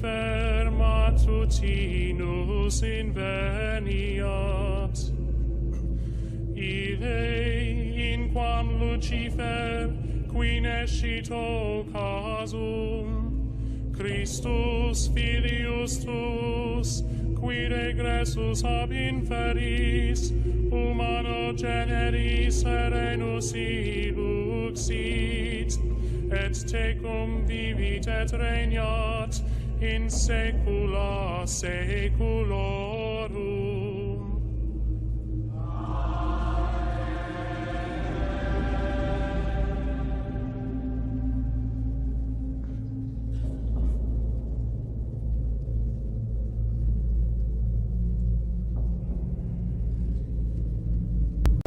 Lucifer matutinus inveniat. Ille in quam Lucifer qui nescito casum, Christus filius tuus, qui regressus ab inferis, humano generis serenus iluxit, et tecum vivit et regnat in saecula saeculorum.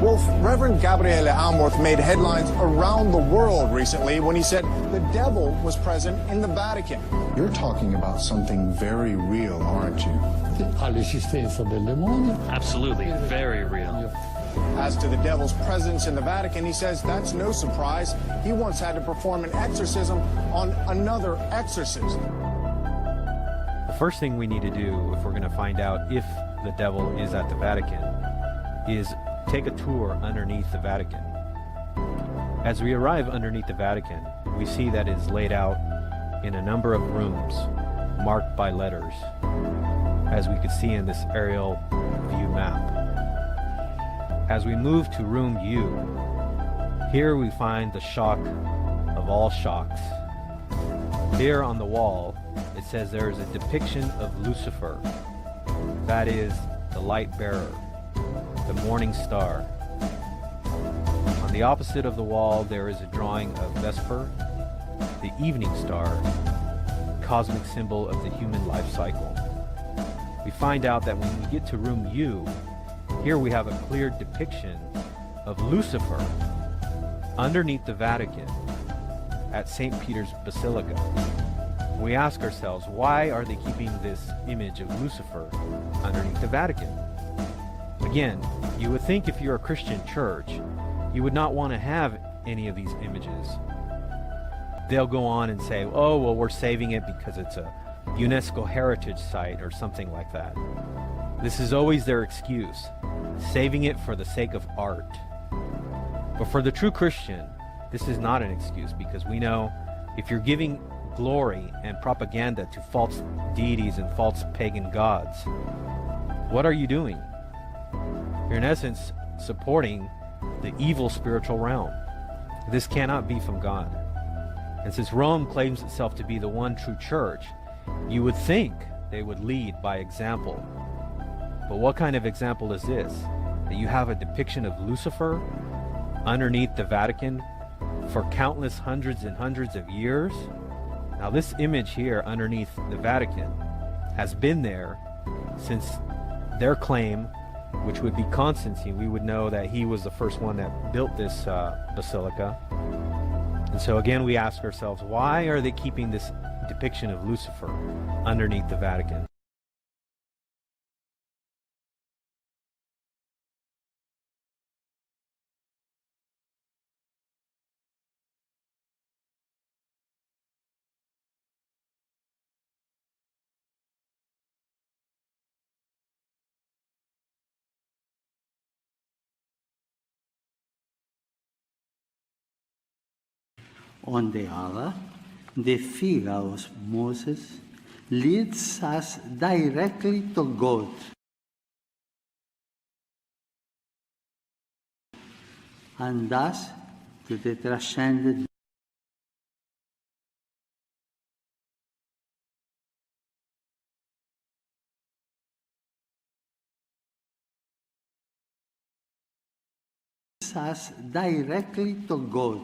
Well, Reverend Gabriele Amorth made headlines around the world recently when he said the devil was present in the Vatican. You're talking about something very real, aren't you? All'esistenza del demonio. Absolutely, very real. As to the devil's presence in the Vatican, he says that's no surprise. He once had to perform an exorcism on another exorcist. The first thing we need to do if we're going to find out if the devil is at the Vatican is take a tour underneath the Vatican. As we arrive underneath the Vatican, we see that it is laid out in a number of rooms marked by letters, as we could see in this aerial view map. As we move to room U, here we find the shock of all shocks. Here on the wall, it says there is a depiction of Lucifer, that is, the light bearer, the morning star. On the opposite of the wall, there is a drawing of Vesper, the evening star, cosmic symbol of the human life cycle. We find out that when we get to room U, here we have a clear depiction of Lucifer underneath the Vatican at St. Peter's Basilica. We ask ourselves, why are they keeping this image of Lucifer underneath the Vatican? Again, you would think if you're a Christian church, you would not want to have any of these images. They'll go on and say, oh, well, we're saving it because it's a UNESCO heritage site or something like that. This is always their excuse, saving it for the sake of art. But for the true Christian, this is not an excuse, because we know if you're giving glory and propaganda to false deities and false pagan gods, what are you doing? You're in essence supporting the evil spiritual realm. This cannot be from God. And since Rome claims itself to be the one true church, you would think they would lead by example. But what kind of example is this? That you have a depiction of Lucifer underneath the Vatican for countless hundreds and hundreds of years? Now this image here underneath the Vatican has been there since their claim, which would be Constantine. We would know that he was the first one that built this basilica. And so again, we ask ourselves, why are they keeping this depiction of Lucifer underneath the Vatican? On the other, the figure of Moses leads us directly to God. And thus to the transcendent us directly to God.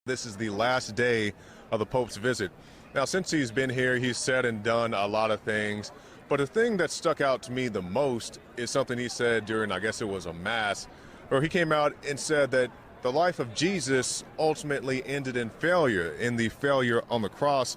This is the last day of the Pope's visit. Now, since he's been here, he's said and done a lot of things. But the thing that stuck out to me the most is something he said during, I guess it was a mass, where he came out and said that the life of Jesus ultimately ended in failure, in the failure on the cross.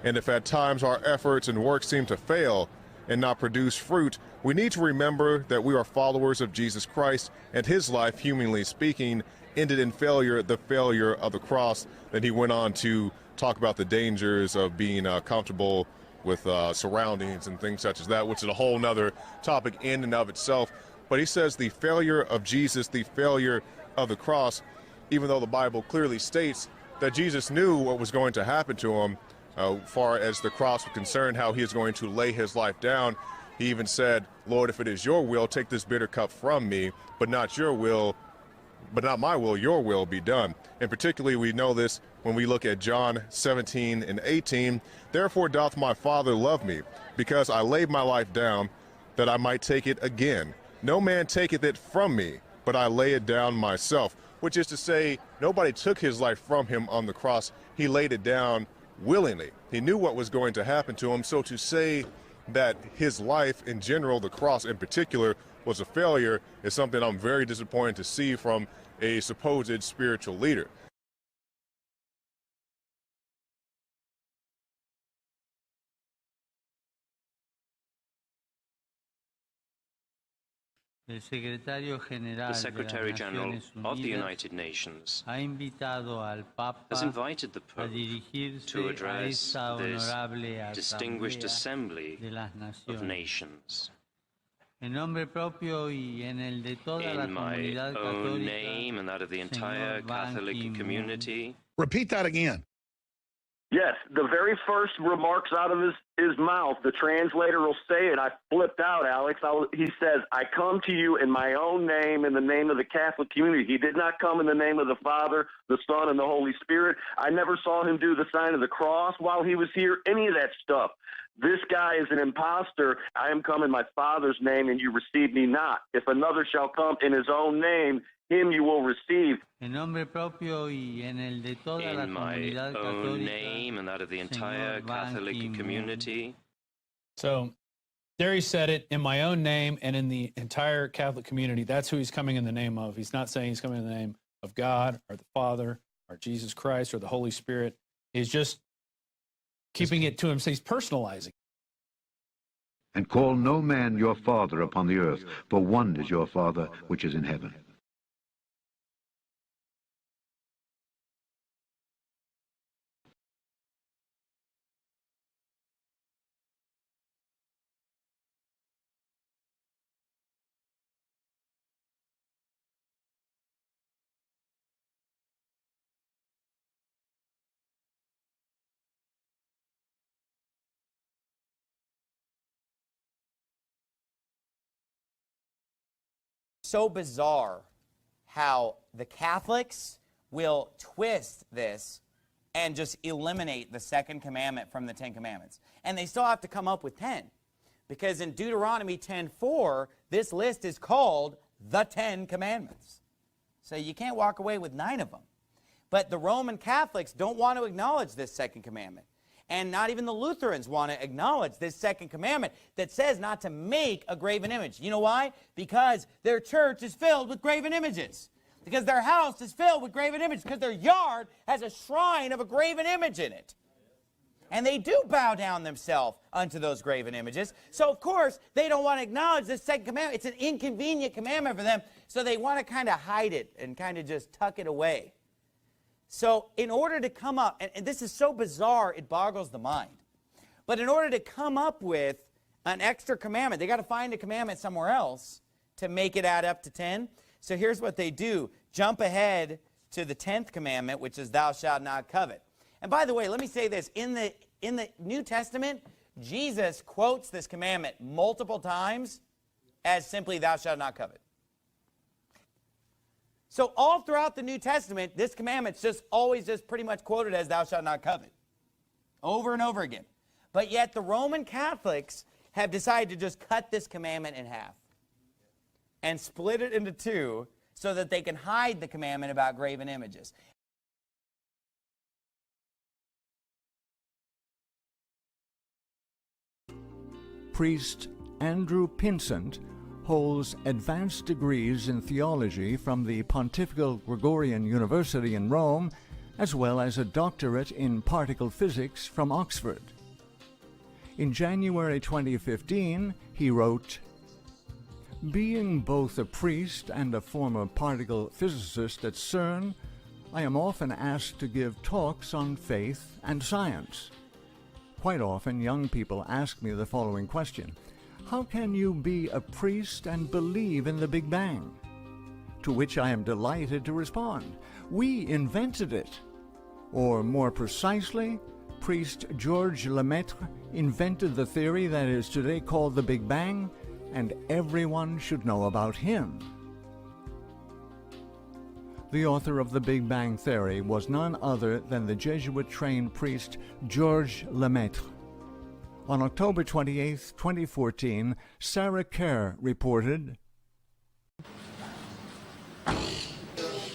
And if at times our efforts and work seem to fail, and not produce fruit, we need to remember that we are followers of Jesus Christ, and his life, humanly speaking, ended in failure, the failure of the cross. Then he went on to talk about the dangers of being comfortable with surroundings and things such as that, which is a whole nother topic in and of itself. But he says the failure of Jesus, the failure of the cross, even though the Bible clearly states that Jesus knew what was going to happen to him, far as the cross was concerned, how he is going to lay his life down. He even said, Lord, if it is your will, take this bitter cup from me, but not your will, but not my will, your will be done. And particularly we know this when we look at John 17 and 18. Therefore doth my Father love me, because I laid my life down, that I might take it again. No man taketh it from me, but I lay it down myself. Which is to say, nobody took his life from him on the cross. He laid it down willingly. He knew what was going to happen to him. So to say that his life in general, the cross in particular, was a failure is something I'm very disappointed to see from a supposed spiritual leader. El secretario general The Secretary de las General Naciones of the Unidas United Nations ha invitado al Papa has invited the a Pope dirigirse to a address esta this honorable distinguished assembly de las of naciones. nations. En nombre propio y en el de toda la In my comunidad own católica, name and that of the entire Señor Ban Catholic Ki-moon. community, Repeat that again. Yes, the very first remarks out of his mouth, the translator will say it. I flipped out, Alex. He says, I come to you in my own name, in the name of the Catholic community. He did not come in the name of the Father, the Son, and the Holy Spirit. I never saw him do the sign of the cross while he was here, any of that stuff. This guy is an imposter. I am come in my Father's name, and you receive me not. If another shall come in his own name, him you will receive. En nombre propio y en el de toda la in my comunidad own católica, name and that of the entire Señor Ban Catholic Ki-moon. community. So there he said it, in my own name and in the entire Catholic community. That's who he's coming in the name of. He's not saying he's coming in the name of God or the Father or Jesus Christ or the Holy Spirit. He's just keeping it to him. So he's personalizing. And call no man your father upon the earth, for one is your Father which is in heaven. So bizarre how the Catholics will twist this and just eliminate the second commandment from the Ten Commandments. And they still have to come up with 10. Because in Deuteronomy 10:4, this list is called the 10 Commandments. So you can't walk away with 9 of them. But the Roman Catholics don't want to acknowledge this second commandment. And not even the Lutherans want to acknowledge this second commandment that says not to make a graven image. You know why? Because their church is filled with graven images. Because their house is filled with graven images. Because their yard has a shrine of a graven image in it. And they do bow down themselves unto those graven images. So, of course, they don't want to acknowledge this second commandment. It's an inconvenient commandment for them. So they want to kind of hide it and kind of just tuck it away. So in order to come up, and this is so bizarre, it boggles the mind. But in order to come up with an extra commandment, they got to find a commandment somewhere else to make it add up to 10. So here's what they do. Jump ahead to the 10th commandment, which is thou shalt not covet. And by the way, let me say this. In the New Testament, Jesus quotes this commandment multiple times as simply thou shalt not covet. So all throughout the New Testament, this commandment's just always just pretty much quoted as thou shalt not covet. Over and over again. But yet the Roman Catholics have decided to just cut this commandment in half and split it into 2 so that they can hide the commandment about graven images. Priest Andrew Pinsent holds advanced degrees in theology from the Pontifical Gregorian University in Rome, as well as a doctorate in particle physics from Oxford. In January 2015, he wrote, "Being both a priest and a former particle physicist at CERN, I am often asked to give talks on faith and science. Quite often, young people ask me the following question: how can you be a priest and believe in the Big Bang? To which I am delighted to respond, we invented it. Or more precisely, priest Georges Lemaitre invented the theory that is today called the Big Bang, and everyone should know about him." The author of the Big Bang theory was none other than the Jesuit-trained priest Georges Lemaitre. On October 28, 2014, Sarah Kerr reported,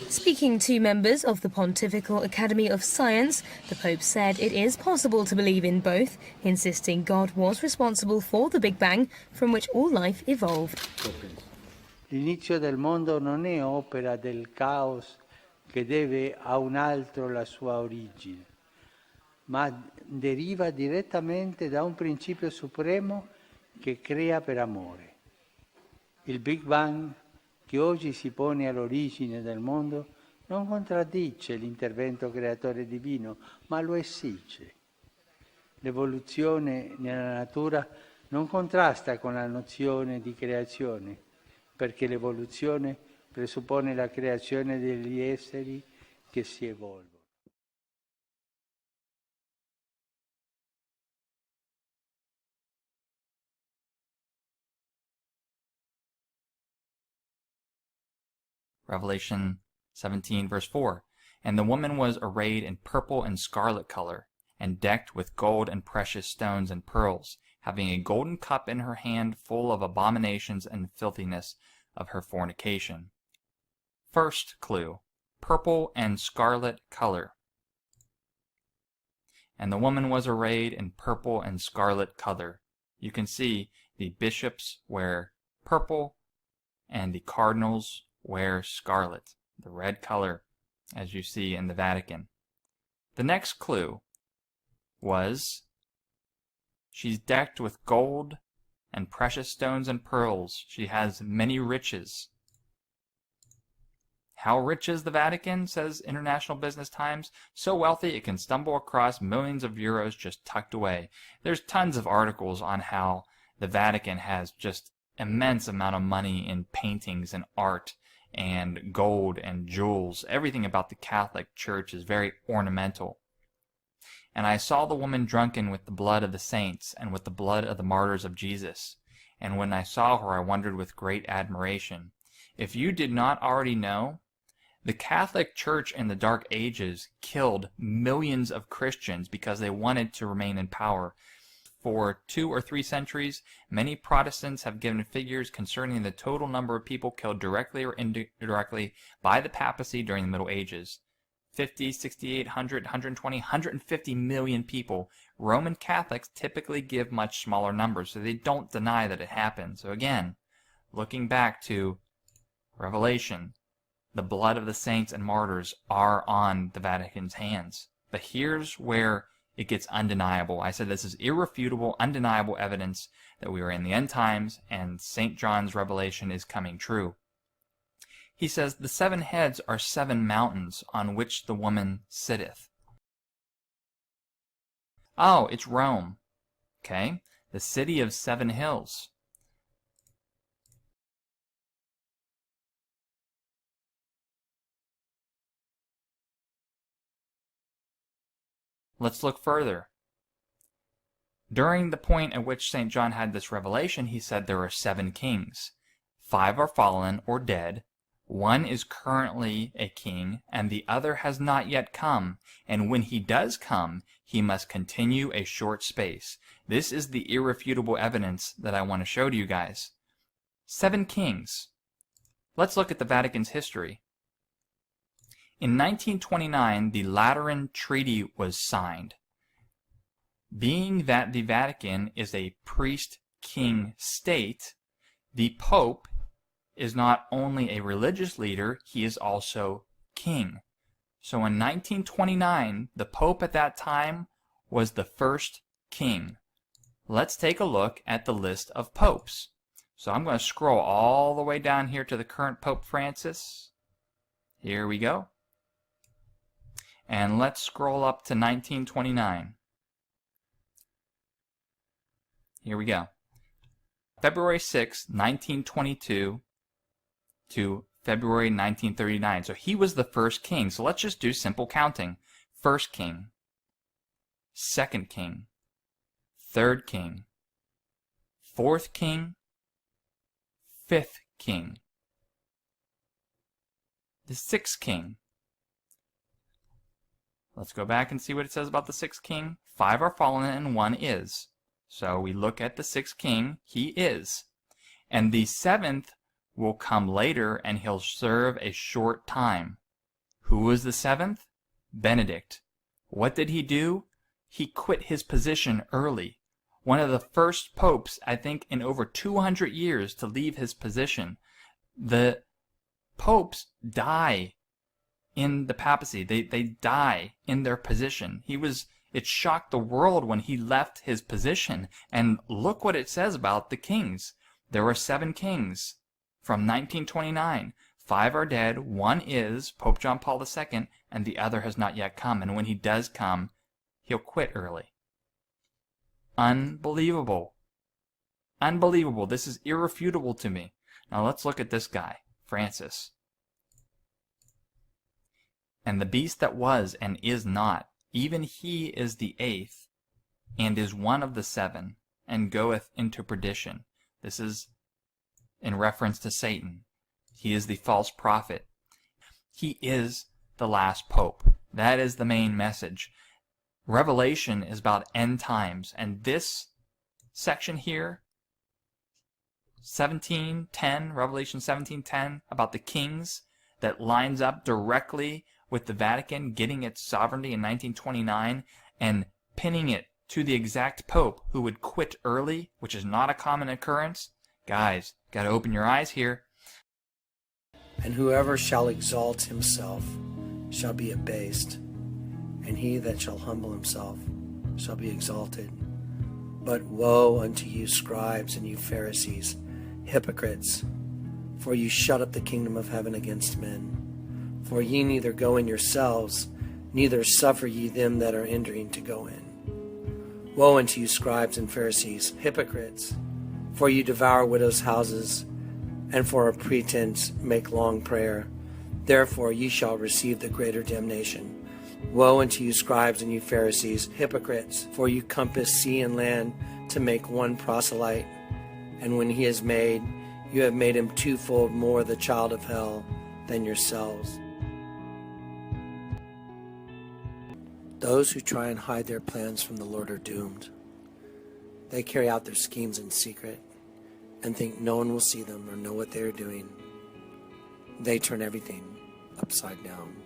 Speaking to members of the Pontifical Academy of Science, the Pope said it is possible to believe in both, insisting God was responsible for the Big Bang from which all life evolved. L'inizio del mondo non è opera del caos che deve a un altro la sua origine, ma deriva direttamente da un principio supremo che crea per amore. Il Big Bang, che oggi si pone all'origine del mondo, non contraddice l'intervento creatore divino, ma lo esige. L'evoluzione nella natura non contrasta con la nozione di creazione, perché l'evoluzione presuppone la creazione degli esseri che si evolvono. Revelation 17, verse 4. And the woman was arrayed in purple and scarlet color, and decked with gold and precious stones and pearls, having a golden cup in her hand full of abominations and filthiness of her fornication. First clue, purple and scarlet color. And the woman was arrayed in purple and scarlet color. You can see the bishops wear purple and the cardinals wear scarlet, the red color, as you see in the Vatican. The next clue was she's decked with gold and precious stones and pearls. She has many riches. How rich is the Vatican, says International Business Times? So wealthy it can stumble across millions of euros just tucked away. There's tons of articles on how the Vatican has just immense amount of money in paintings and art and gold and jewels. Everything about the Catholic Church is very ornamental. And I saw the woman drunken with the blood of the saints and with the blood of the martyrs of Jesus. And when I saw her, I wondered with great admiration. If you did not already know, the Catholic Church in the Dark Ages killed millions of Christians because they wanted to remain in power. For 2 or 3 centuries, many Protestants have given figures concerning the total number of people killed directly or indirectly by the papacy during the Middle Ages. 50, 68, 100, 120, 150 million people. Roman Catholics typically give much smaller numbers, so they don't deny that it happened. So again, looking back to Revelation, the blood of the saints and martyrs are on the Vatican's hands. But here's where it gets undeniable. I said this is irrefutable, undeniable evidence that we are in the end times and St. John's revelation is coming true. He says, the 7 heads are 7 mountains on which the woman sitteth. Oh, it's Rome. Okay, the city of 7 hills. Let's look further. During the point at which St. John had this revelation, he said there are 7 kings. 5 are fallen or dead. 1 is currently a king, and the other has not yet come. And when he does come, he must continue a short space. This is the irrefutable evidence that I want to show to you guys. 7 kings. Let's look at the Vatican's history. In 1929, the Lateran Treaty was signed. Being that the Vatican is a priest-king state, the Pope is not only a religious leader, he is also king. So in 1929, the Pope at that time was the first king. let's take a look at the list of popes. So I'm going to scroll all the way down here to the current Pope Francis. Here we go. And let's scroll up to 1929. Here we go. February 6, 1922 to February 1939. So he was the first king. So let's just do simple counting. First king, second king, third king, fourth king, fifth king, the sixth king. Let's go back and see what it says about the sixth king. 5 are fallen and 1 is. So we look at the sixth king, he is. And the seventh will come later and he'll serve a short time. Who was the seventh? Benedict. What did he do? He quit his position early. One of the first popes, I think, in over 200 years to leave his position. The popes die in the papacy. They die in their position. It shocked the world when he left his position. And look what it says about the kings. There were 7 kings from 1929. 5 are dead, 1 is, Pope John Paul II, and the other has not yet come. And when he does come, he'll quit early. Unbelievable. Unbelievable. This is irrefutable to me. Now let's look at this guy, Francis. And the beast that was and is not, even he is the 8th, and is one of the 7, and goeth into perdition. This is in reference to Satan. He is the false prophet. He is the last pope. That is the main message. Revelation is about end times, and this section here, 17:10, Revelation 17:10, about the kings, that lines up directly with the Vatican getting its sovereignty in 1929 and pinning it to the exact pope who would quit early, which is not a common occurrence. Guys, got to open your eyes here. And whoever shall exalt himself shall be abased, and he that shall humble himself shall be exalted. But woe unto you, scribes, and you Pharisees, hypocrites, for you shut up the kingdom of heaven against men. For ye neither go in yourselves, neither suffer ye them that are entering to go in. Woe unto you, scribes and Pharisees, hypocrites, for you devour widows' houses, and for a pretense make long prayer. Therefore ye shall receive the greater damnation. Woe unto you, scribes and you Pharisees, hypocrites, for you compass sea and land to make one proselyte, and when he is made, you have made him twofold more the child of hell than yourselves. Those who try and hide their plans from the Lord are doomed. They carry out their schemes in secret and think no one will see them or know what they are doing. They turn everything upside down.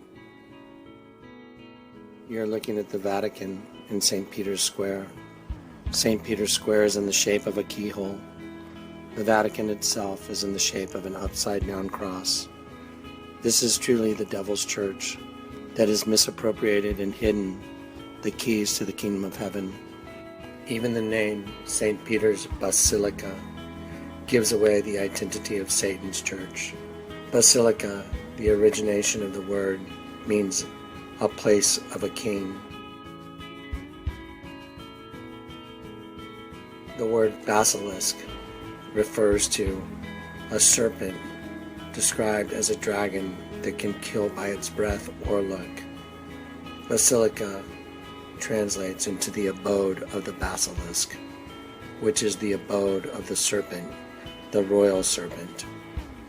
You're looking at the Vatican in St. Peter's Square. St. Peter's Square is in the shape of a keyhole. The Vatican itself is in the shape of an upside-down cross. This is truly the devil's church that has misappropriated and hidden the keys to the kingdom of heaven. Even the name St. Peter's Basilica gives away the identity of Satan's church. Basilica, the origination of the word, means a place of a king. The word basilisk refers to a serpent described as a dragon that can kill by its breath or look. Basilica translates into the abode of the basilisk, which is the abode of the serpent, the royal serpent,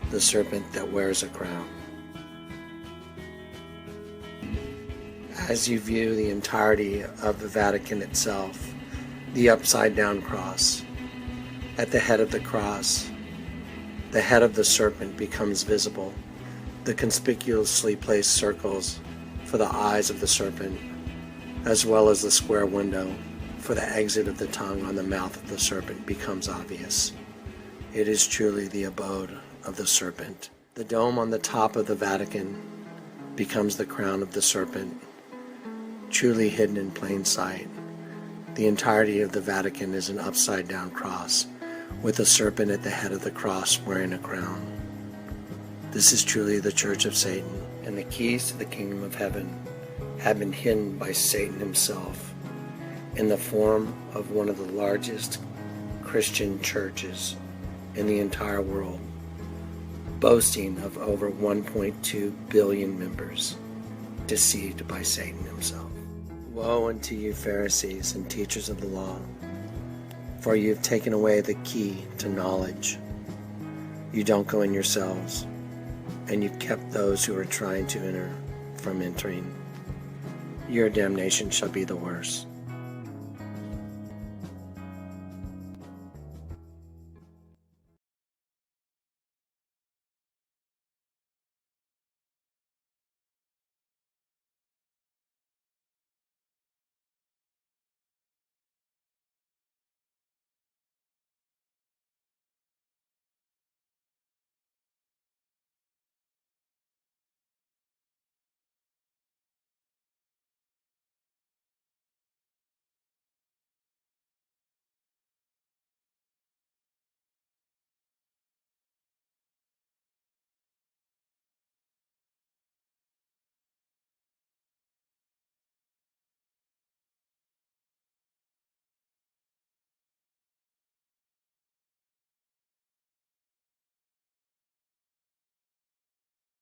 the serpent that wears a crown. As you view the entirety of the Vatican itself, the upside-down cross, at the head of the cross, the head of the serpent becomes visible. The conspicuously placed circles for the eyes of the serpent, as well as the square window for the exit of the tongue on the mouth of the serpent, becomes obvious. It is truly the abode of the serpent. The dome on the top of the Vatican becomes the crown of the serpent, truly hidden in plain sight. The entirety of the Vatican is an upside-down cross, with a serpent at the head of the cross wearing a crown. This is truly the Church of Satan, and the keys to the kingdom of heaven have been hidden by Satan himself in the form of one of the largest Christian churches in the entire world, boasting of over 1.2 billion members, deceived by Satan himself. Woe unto you, Pharisees and teachers of the law, for you have taken away the key to knowledge. You don't go in yourselves, and you kept those who are trying to enter from entering. Your damnation shall be the worse.